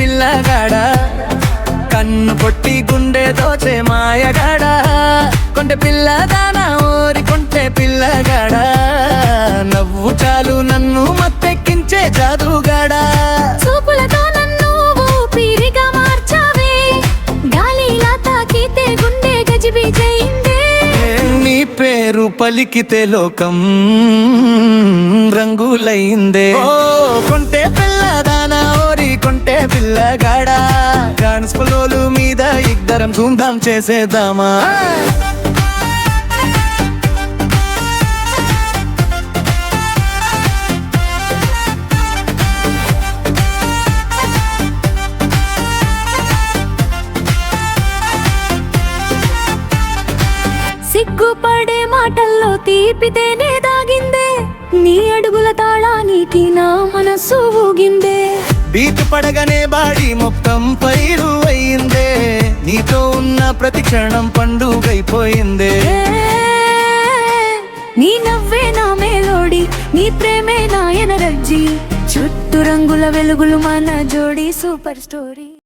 పిల్లగాడా కన్ను కొట్టి గుండె దోచే మాయగాడా కొంటె పిల్లదానా ఓరి కొంటె పిల్లగాడా నవ్వు చాలు నన్ను మత్తెక్కించే జాదుగాడా చూపులతో నన్ను ఊపిరిగా మార్చావే గాలిలా తాకితే గుండె గజిబిజైందే నీ పేరు పలికితే లోకం రంగులైందే ఓ కొంటె పిల్లదానా ఓరి కొంటె పిల్లగాడా డాన్స్ ఫ్లోర్ మీద ఇద్దరం ధూమ్ధాం చేసేద్దామా సిగ్గుపడే మాటల్లో తీపితేనే దాగిందే నీ అడుగుల తాళానికి నా మనసు ఊగిందే బీటు పడగనే బాడి మొత్తం పైరు అయిందే నీతో ఉన్న ప్రతి క్షణం పండుగైపోయిందే నీ నవ్వే నా మేలోడి నీ ప్రేమే నా ఎనర్జీ చుట్టూ రంగుల వెలుగులు మన జోడి సూపర్ స్టోరీ